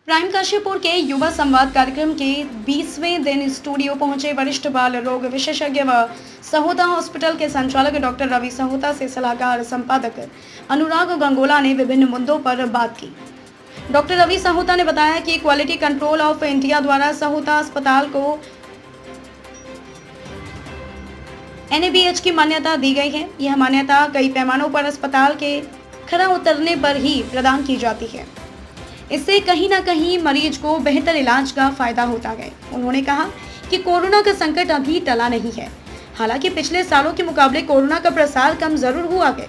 Prime Kashipur के युवा संवाद कार्यक्रम के 20वें दिन स्टूडियो पहुंचे वरिष्ठ बाल रोग विशेषज्ञ व सहोता हॉस्पिटल के संचालक डॉक्टर रवि सहोता से सलाहकार संपादक अनुराग गंगोला ने विभिन्न मुद्दों पर बात की। डॉक्टर रवि सहोता ने बताया कि क्वालिटी कंट्रोल ऑफ इंडिया द्वारा सहोता अस्पताल को NABH की मान्यता दी गई है। यह मान्यता कई पैमानों पर अस्पताल के खरा उतरने पर ही प्रदान की जाती है। इससे कहीं ना कहीं मरीज को बेहतर इलाज का फायदा होता है। उन्होंने कहा कि कोरोना का संकट अभी टला नहीं है। हालांकि पिछले सालों के मुकाबले कोरोना का प्रसार कम जरूर हुआ है।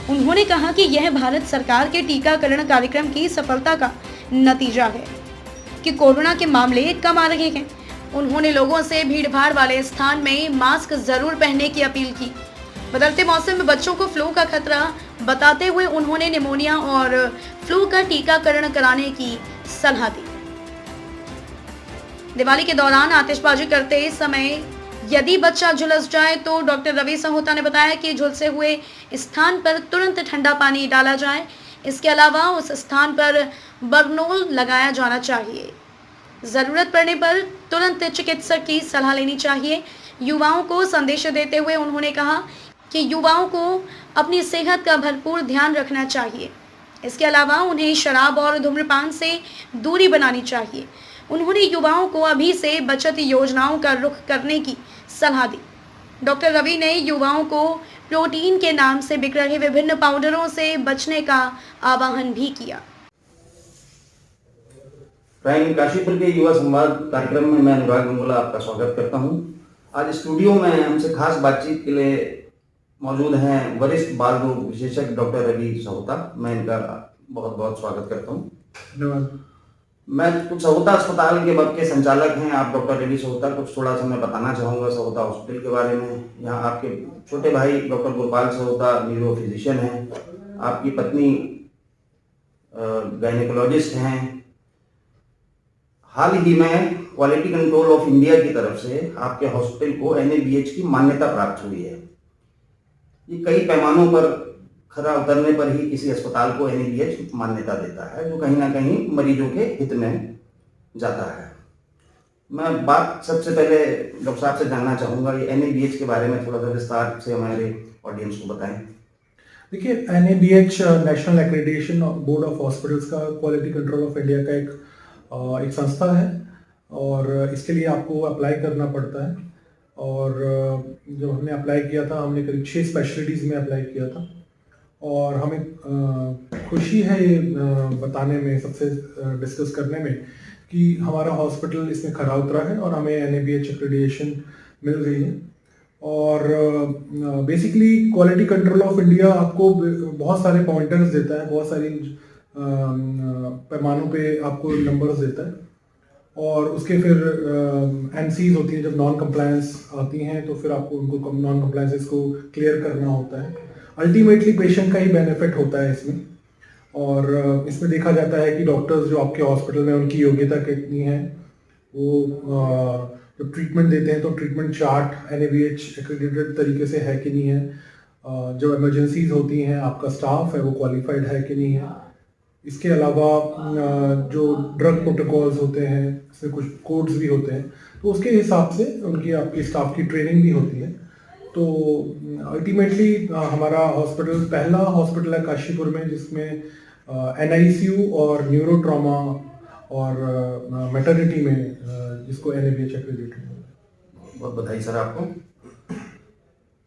उन्होंने कहा कि यह भारत सरकार के टीकाकरण कार्यक्रम की सफलता का नतीजा है कि कोरोना के मामले कम आ रहे हैं। उन्होंने लोगों से भीड़भाड़ वाले स्थान में मास्क जरूर पहनने की अपील की। बदलते मौसम में बच्चों को फ्लू का खतरा बताते हुए उन्होंने निमोनिया और फ्लू का टीकाकरण कराने की सलाह दी। दिवाली के दौरान आतिशबाजी करते समय यदि बच्चा झुलस जाए तो डॉक्टर रवि सहोता ने बताया कि झुलसे हुए स्थान पर तुरंत ठंडा पानी डाला जाए। इसके अलावा उस स्थान पर बरनोल लगाया जाना चाहिए। जरूरत पड़ने पर तुरंत चिकित्सक की सलाह लेनी चाहिए। युवाओं को संदेश देते हुए उन्होंने कहा कि युवाओं को अपनी सेहत का भरपूर ध्यान रखना चाहिए। इसके अलावा उन्हें शराब और धूम्रपान से दूरी बनानी चाहिए। उन्होंने युवाओं को अभी से बचत योजनाओं का रुख करने की सलाह दी। डॉक्टर रवि ने युवाओं को प्रोटीन के नाम से बिक रहे विभिन्न पाउडरों से बचने का आह्वान भी किया। प्राइम काशीपुर के युवा संवाद कार्यक्रम में मैं अनुराग गंगोला आपका स्वागत करता हूं। आज स्टूडियो में हमसे खास बातचीत के लिए मौजूद हैं वरिष्ठ बाल रोग विशेषज्ञ डॉक्टर रवि सहोता। मैं इनका बहुत बहुत स्वागत करता हूं। धन्यवाद। मैं कुछ सहोता अस्पताल के संचालक हैं आप डॉक्टर रवि सहोता। कुछ थोड़ा सा मैं बताना चाहूँगा सहोता हॉस्पिटल के बारे में। यहाँ आपके छोटे भाई doctor Gopal Sahota neuro physician हैं। आपकी पत्नी गायनेकोलॉजिस्ट हैं। हाल ही में क्वालिटी कंट्रोल ऑफ इंडिया की तरफ से आपके हॉस्पिटल को NABH की मान्यता प्राप्त हुई है। ये कई पैमानों पर खरा उतरने पर ही किसी अस्पताल को NABH मान्यता देता है, जो कहीं ना कहीं मरीजों के हित में जाता है। मैं बात सबसे पहले डॉक्टर साहब से जानना चाहूँगा ये NABH के बारे में थोड़ा सा विस्तार से हमारे ऑडियंस को बताएं। देखिए, NABH national accreditation board of hospitals का क्वालिटी कंट्रोल ऑफ इंडिया का एक संस्था है और इसके लिए आपको अप्लाई करना पड़ता है। और जब हमने अप्लाई किया था, हमने करीब 6 स्पेशलिटीज़ में अप्लाई किया था और हमें खुशी है ये बताने में, सबसे डिस्कस करने में कि हमारा हॉस्पिटल इसमें खरा उतरा है और हमें NABH एक्रेडिटेशन मिल गई है। और basically quality control of India आपको बहुत सारे पॉइंटर्स देता है, बहुत सारी पैमानों पे आपको नंबर्स देता है और उसके फिर NCs होती हैं। जब नॉन कंप्लायंस आती हैं तो फिर आपको उनको नॉन कंप्लायंसेस को क्लियर करना होता है। अल्टीमेटली पेशेंट का ही बेनिफिट होता है इसमें। और इसमें देखा जाता है कि डॉक्टर्स जो आपके हॉस्पिटल में उनकी योग्यता कितनी है। वो जब ट्रीटमेंट देते हैं तो ट्रीटमेंट चार्ट NABH एक्रेडिटेड तरीके से है कि नहीं है। जब इमरजेंसीज होती हैं, आपका स्टाफ है वो क्वालिफाइड है कि नहीं है। इसके अलावा जो ड्रग प्रोटोकॉल्स होते हैं, इसमें कुछ कोड्स भी होते हैं, तो उसके हिसाब से उनकी आपकी स्टाफ की ट्रेनिंग भी होती है। तो अल्टीमेटली हमारा हॉस्पिटल पहला हॉस्पिटल है काशीपुर में जिसमें NICU और न्यूरो ट्रॉमा और मैटरनिटी में जिसको NABH एक्रेडिटेड है। बहुत बधाई सर आपको।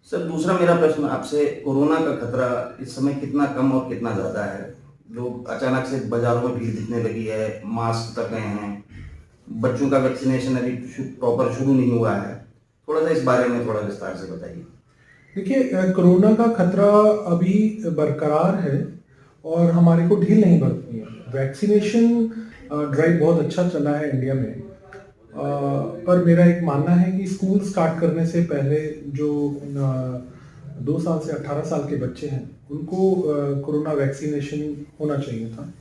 सर, दूसरा मेरा प्रश्न आपसे, कोरोना का खतरा इस समय कितना कम और कितना ज़्यादा है? लोग अचानक से बाजारों में भीड़ दिखने लगी है, मास्क कर रहे हैं, बच्चों का वैक्सीनेशन अभी प्रॉपर शुरू नहीं हुआ है। थोड़ा सा इस बारे में थोड़ा विस्तार से बताइए। देखिए, कोरोना का खतरा अभी बरकरार है और हमारे को ढील नहीं बरतनी है। वैक्सीनेशन ड्राइव बहुत अच्छा चला है इंडिया में, पर मेरा एक मानना है कि स्कूल स्टार्ट करने से पहले जो 2 साल से 18 साल के बच्चे हैं उनको कोरोना वैक्सीनेशन होना चाहिए था।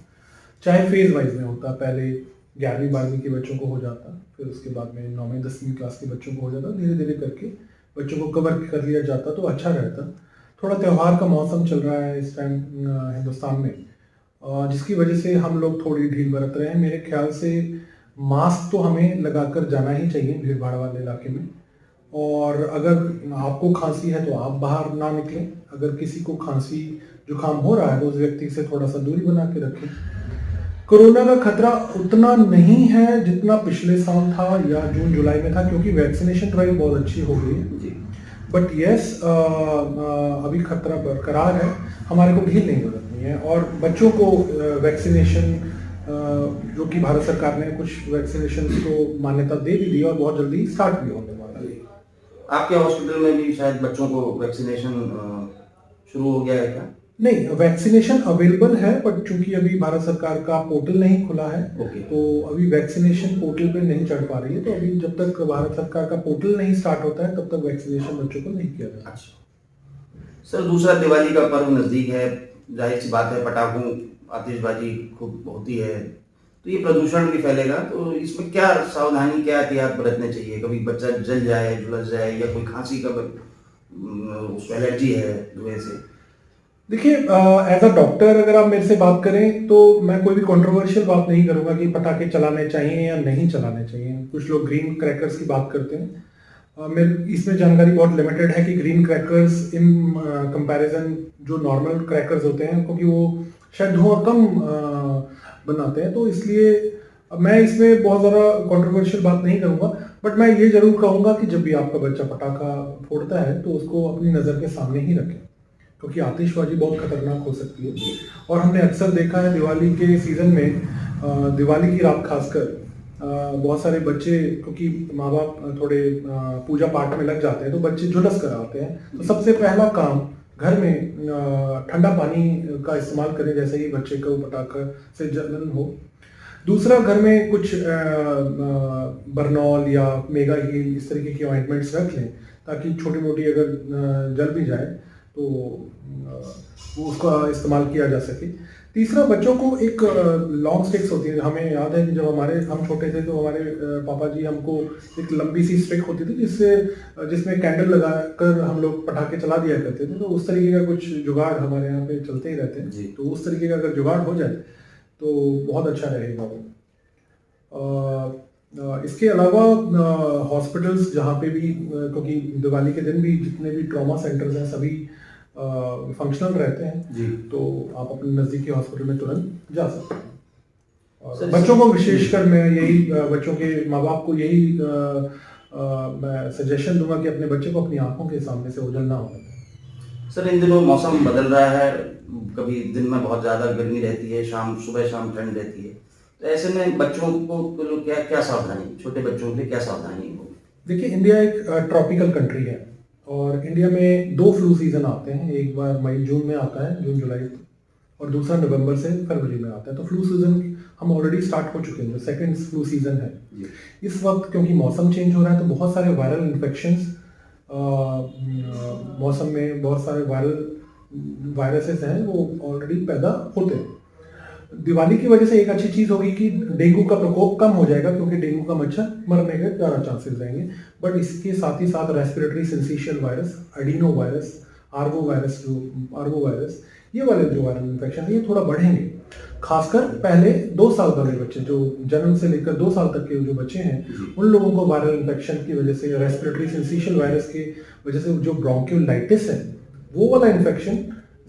चाहे फेज वाइज में होता, पहले 11वीं 12वीं के बच्चों को हो जाता, फिर उसके बाद में 9वीं 10वीं क्लास के बच्चों को हो जाता, धीरे धीरे करके बच्चों को कवर कर लिया जाता तो अच्छा रहता। थोड़ा त्यौहार का मौसम चल रहा है इस टाइम हिंदुस्तान में जिसकी वजह से हम लोग थोड़ी ढील बरत रहे हैं। मेरे ख्याल से मास्क तो हमें लगाकर जाना ही चाहिए भीड़ भाड़ वाले इलाके में, और अगर आपको खांसी है तो आप बाहर ना निकलें। अगर किसी को खांसी जुकाम हो रहा है तो उस व्यक्ति से थोड़ा सा दूरी बना के रखें। कोरोना का खतरा उतना नहीं है जितना पिछले साल था या जून जुलाई में था, क्योंकि वैक्सीनेशन ड्राइव बहुत अच्छी हो गई है। बट यस, अभी खतरा बरकरार है, हमारे को ढील नहीं बरतनी है। और बच्चों को वैक्सीनेशन, जो कि भारत सरकार ने कुछ वैक्सीनेशन को मान्यता दे भी दी और बहुत जल्दी स्टार्ट भी होने वाला है। आपके हॉस्पिटल में भी शायद बच्चों को वैक्सीनेशन शुरू हो गया है क्या? नहीं, वैक्सीनेशन अवेलेबल है, बट चूंकि अभी भारत सरकार का पोर्टल नहीं खुला है, तो अभी वैक्सीनेशन पोर्टल पे नहीं चढ़ पा रही है। तो अभी जब तक भारत सरकार का पोर्टल नहीं स्टार्ट होता है तब तक वैक्सीनेशन बच्चों को नहीं किया जाता। अच्छा सर, दूसरा दिवाली का पर्व नजदीक है, जाहिर सी बात है पटाखों आतिशबाजी खूब होती है, तो ये प्रदूषण भी फैलेगा, तो इसमें क्या सावधानी, क्या एहतियात बरतने चाहिए? कभी बच्चा जल जाए, झुलस जाए, या कोई खांसी का उसको एलर्जी है धुएं से? देखिए, एज अ डॉक्टर अगर आप मेरे से बात करें तो मैं कोई भी कंट्रोवर्शियल बात नहीं करूंगा कि पटाखे चलाने चाहिए या नहीं चलाने चाहिए। कुछ लोग ग्रीन क्रैकर्स की बात करते हैं। मेरे इसमें जानकारी बहुत लिमिटेड है कि ग्रीन क्रैकर्स इन कंपैरिजन जो नॉर्मल क्रैकर्स होते हैं, क्योंकि वो शायद धुआं कम बनाते हैं, तो इसलिए मैं इसमें बहुत ज़्यादा कंट्रोवर्शियल बात नहीं करूंगा। बट मैं ये जरूर कहूँगा कि जब भी आपका बच्चा पटाखा फोड़ता है तो उसको अपनी नज़र के सामने ही रखें, क्योंकि आतिशबाजी बहुत खतरनाक हो सकती है। और हमने अक्सर देखा है दिवाली के सीज़न में, दिवाली की रात खासकर बहुत सारे बच्चे, क्योंकि माँ बाप थोड़े पूजा पाठ में लग जाते हैं, तो बच्चे झुलस कर आते हैं। तो सबसे पहला काम घर में ठंडा पानी का इस्तेमाल करें जैसे ही बच्चे को पटाखा से जलन हो। दूसरा, घर में कुछ बर्नॉल या मेगा हील इस तरीके की ऑइंटमेंट्स रख लें, ताकि छोटी मोटी अगर जल भी जाए तो वो उसका इस्तेमाल किया जा सके। तीसरा, बच्चों को एक लॉन्ग स्टिक्स होती है। हमें याद है कि जब हम छोटे थे तो हमारे पापा जी हमको एक लंबी सी स्टिक होती थी जिसमें कैंडल लगा कर हम लोग पटाखे चला दिया करते थे। तो उस तरीके का कुछ जुगाड़ हमारे यहाँ पे चलते ही रहते हैं। तो उस तरीके का अगर जुगाड़ हो जाए तो बहुत अच्छा रहेगा वो। इसके अलावा हॉस्पिटल्स जहाँ पे भी, क्योंकि दिवाली के दिन भी जितने भी ट्रॉमा सेंटर्स हैं सभी फंक्शनल रहते हैं, तो आप अपने नज़दीकी हॉस्पिटल में तुरंत जा सकते हैं। और बच्चों को विशेषकर मैं यही, बच्चों के माँ बाप को यही मैं सजेशन दूंगा कि अपने बच्चे को अपनी आंखों के सामने से ओझल ना हो। सर, इन दिनों मौसम बदल रहा है, कभी दिन में बहुत ज़्यादा गर्मी रहती है, सुबह शाम ठंड रहती है, तो ऐसे में बच्चों को क्या सावधानी, छोटे बच्चों के लिए क्या सावधानी हो? देखिए, इंडिया एक ट्रॉपिकल कंट्री है और इंडिया में 2 फ्लू सीजन आते हैं। एक बार मई जून में आता है, जून जुलाई, और दूसरा नवंबर से फरवरी में आता है। तो फ्लू सीजन हम ऑलरेडी स्टार्ट हो चुके हैं, जो सेकंड फ्लू सीजन है। इस वक्त क्योंकि मौसम चेंज हो रहा है तो बहुत सारे वायरल इन्फेक्शंस, मौसम में बहुत सारे वायरसेस हैं वो ऑलरेडी पैदा होते हैं। दिवाली की वजह से एक अच्छी चीज़ होगी कि डेंगू का प्रकोप कम हो जाएगा, क्योंकि डेंगू का मच्छर मरने के ज़्यादा चांसेस रहेंगे। बट इसके साथ ही साथ respiratory syncytial virus, adenovirus, arbovirus, ये वाले जो वायरल इन्फेक्शन है ये थोड़ा बढ़ेंगे। खासकर पहले 2 साल वाले बच्चे, जो जन्म से लेकर 2 साल तक के जो बच्चे हैं, उन लोगों को वायरल इन्फेक्शन की वजह से, रेस्पिरेटरी सिंसिशियल वायरस की वजह से जो ब्रोंकियोलाइटिस है वो वाला इन्फेक्शन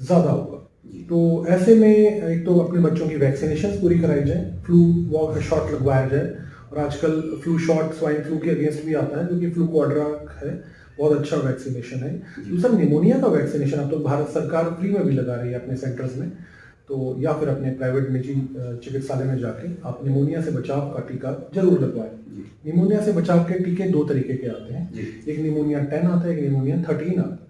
ज़्यादा होगा। तो ऐसे में एक तो अपने बच्चों की वैक्सीनेशन पूरी कराई जाए, फ्लू शॉट लगवाया जाए, और आजकल फ्लू शॉट स्वाइन फ्लू के अगेंस्ट भी आता है, जो कि फ्लू क्वाड्रा है, बहुत अच्छा वैक्सीनेशन है। दूसरा, निमोनिया का वैक्सीनेशन अब तो भारत सरकार फ्री में भी लगा रही है अपने सेंटर्स में, तो या फिर अपने प्राइवेट निजी चिकित्सालय में जाके आप निमोनिया से बचाव का टीका जरूर लगवाएं। निमोनिया से बचाव के टीके 2 तरीके के आते हैं, एक निमोनिया 10 आता है, एक निमोनिया 13 आता है।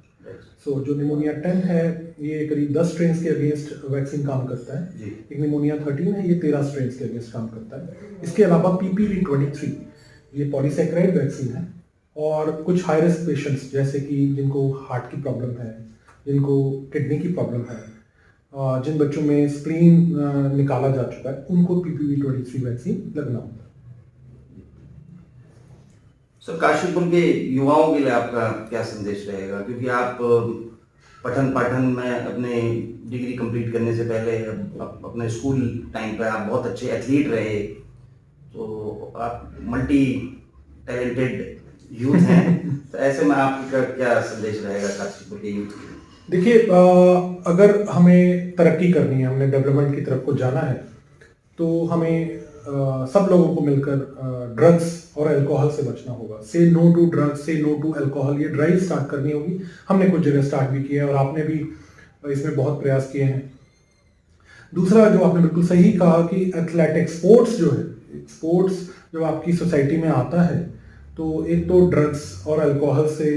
सो जो निमोनिया 10 है ये करीब 10 स्ट्रेन्स के अगेंस्ट वैक्सीन काम करता है। एक निमोनिया 13 है, ये 13 स्ट्रेन्स के अगेंस्ट काम करता है। इसके अलावा PPV23 ये पॉलीसैकेराइड वैक्सीन है, और कुछ हाई रिस्क पेशेंट्स जैसे कि जिनको हार्ट की प्रॉब्लम है, जिनको किडनी की प्रॉब्लम है, जिन बच्चों में स्प्लीन निकाला जा चुका है, उनको PPV23 वैक्सीन लगना होता है। सर, काशीपुर के युवाओं के लिए आपका क्या संदेश रहेगा, क्योंकि आप पठन पाठन में अपने डिग्री कंप्लीट करने से पहले अपने स्कूल टाइम पे आप बहुत अच्छे एथलीट रहे, तो आप मल्टी टैलेंटेड यूथ हैं। तो ऐसे में आपका क्या संदेश रहेगा काशीपुर के यूथ के? देखिए, अगर हमें तरक्की करनी है, हमने डेवलपमेंट की तरफ को जाना है, तो हमें सब लोगों को मिलकर ड्रग्स और अल्कोहल से बचना होगा। से नो टू ड्रग्स, से नो टू अल्कोहल, ये ड्राइव स्टार्ट करनी होगी। हमने कुछ जगह स्टार्ट भी किया है और आपने भी इसमें बहुत प्रयास किए हैं। दूसरा, जो आपने बिल्कुल सही कहा कि एथलेटिक्स, स्पोर्ट्स जो है, स्पोर्ट्स जब आपकी सोसाइटी में आता है तो एक तो ड्रग्स और अल्कोहल से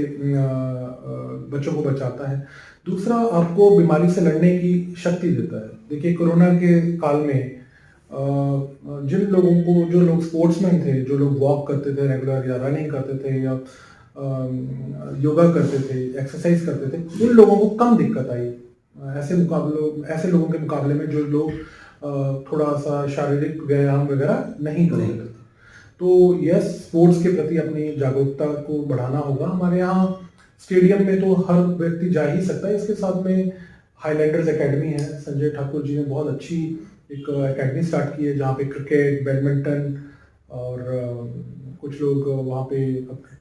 बच्चों को बचाता है, दूसरा आपको बीमारी से लड़ने की शक्ति देता है। देखिए, कोरोना के काल में जिन लोगों को, जो लोग स्पोर्ट्समैन थे, जो लोग वॉक करते थे रेगुलर, या रनिंग करते थे, या योगा करते थे, एक्सरसाइज करते थे, उन लोगों को कम दिक्कत आई ऐसे लोगों के मुकाबले में जो लोग थोड़ा सा शारीरिक व्यायाम वगैरह नहीं कर रहे थे। तो यस, स्पोर्ट्स के प्रति अपनी जागरूकता को बढ़ाना होगा। हमारे यहाँ स्टेडियम में तो हर व्यक्ति जा ही सकता है, इसके साथ में हाईलैंडर्स एकेडमी है, संजय ठाकुर जी ने बहुत अच्छी एक एकेडमी स्टार्ट की है, जहाँ पे क्रिकेट, बैडमिंटन और कुछ लोग वहाँ पे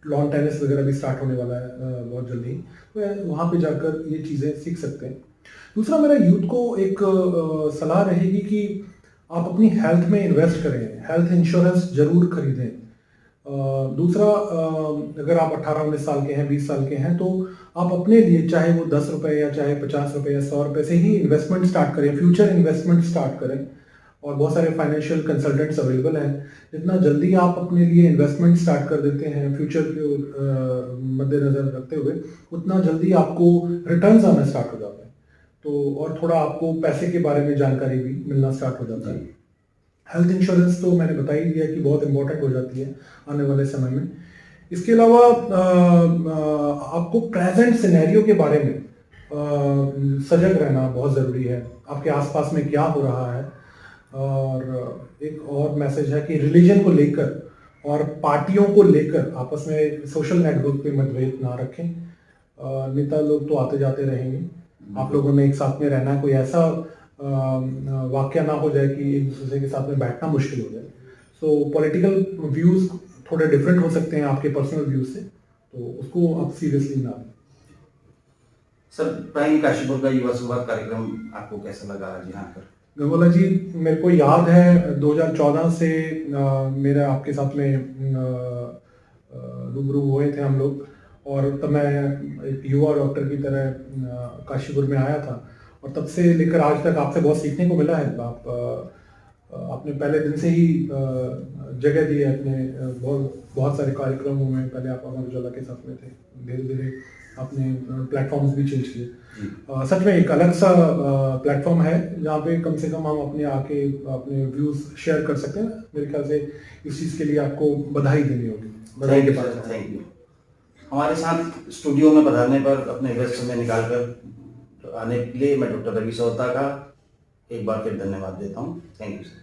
लॉन टेनिस वगैरह भी स्टार्ट होने वाला है बहुत जल्दी, तो वहाँ पे जाकर ये चीज़ें सीख सकते हैं। दूसरा, मेरा यूथ को एक सलाह रहेगी कि आप अपनी हेल्थ में इन्वेस्ट करें, हेल्थ इंश्योरेंस जरूर खरीदें। दूसरा, अगर आप 18-19 साल के हैं, 20 साल के हैं, तो आप अपने लिए, चाहे वो 10 रुपये या चाहे 50 रुपये या 100 रुपये से ही इन्वेस्टमेंट स्टार्ट करें, फ्यूचर इन्वेस्टमेंट स्टार्ट करें। और बहुत सारे फाइनेंशियल कंसल्टेंट्स अवेलेबल हैं। जितना जल्दी आप अपने लिए इन्वेस्टमेंट स्टार्ट कर देते हैं फ्यूचर को मद्देनजर रखते हुए, उतना जल्दी आपको रिटर्न्स आना स्टार्ट हो जाता है। तो और थोड़ा आपको पैसे के बारे में जानकारी भी मिलना स्टार्ट हो जाता है। हेल्थ इंश्योरेंस तो मैंने बता ही दिया कि बहुत इंपॉर्टेंट हो जाती है आने वाले समय में। इसके अलावा आपको प्रेजेंट सिनेरियो के बारे में सजग रहना बहुत ज़रूरी है, आपके आसपास में क्या हो रहा है। और एक और मैसेज है कि रिलीजन को लेकर और पार्टियों को लेकर आपस में सोशल नेटवर्क पे मतभेद ना रखें। नेता लोग तो आते जाते रहेंगे, आप लोगों ने एक साथ में रहना है, कोई ऐसा वाकया ना हो जाए कि एक दूसरे के साथ में बैठना मुश्किल हो जाए। सो पॉलिटिकल व्यूज़ थोड़े डिफरेंट हो सकते हैं आपके पर्सनल व्यूज़ से, तो उसको आप सीरियसली ना लें। सर, प्राइम काशीपुर का युवा संवाद कार्यक्रम आपको कैसा लगा आज यहाँ पर? गंगोला जी, मेरे को याद है 2014 से मेरा आपके साथ में रूबरू हुए थे हम लोग, और तब मैं एक युवा डॉक्टर की तरह काशीपुर में आया था, और तब से लेकर आज तक आपसे बहुत सीखने को मिला है। आपने पहले दिन से ही जगह दी है अपने बहुत सारे कार्यक्रमों में। पहले आप अमर उजाला के साथ में थे, धीरे धीरे आपने प्लेटफॉर्म्स भी चेंज किए। सच में एक अलग सा प्लेटफॉर्म है जहाँ पे कम से कम हम अपने व्यूज़ शेयर कर सकते हैं। मेरे ख्याल से इस चीज़ के लिए आपको बधाई देनी होगी। बधाई के पास। Thank you. हमारे साथ स्टूडियो में पधारने पर, अपने व्यस्त समय निकालकर आने के लिए मैं डॉक्टर रवि सहोता का एक बार फिर धन्यवाद देता हूँ। Thank you sir.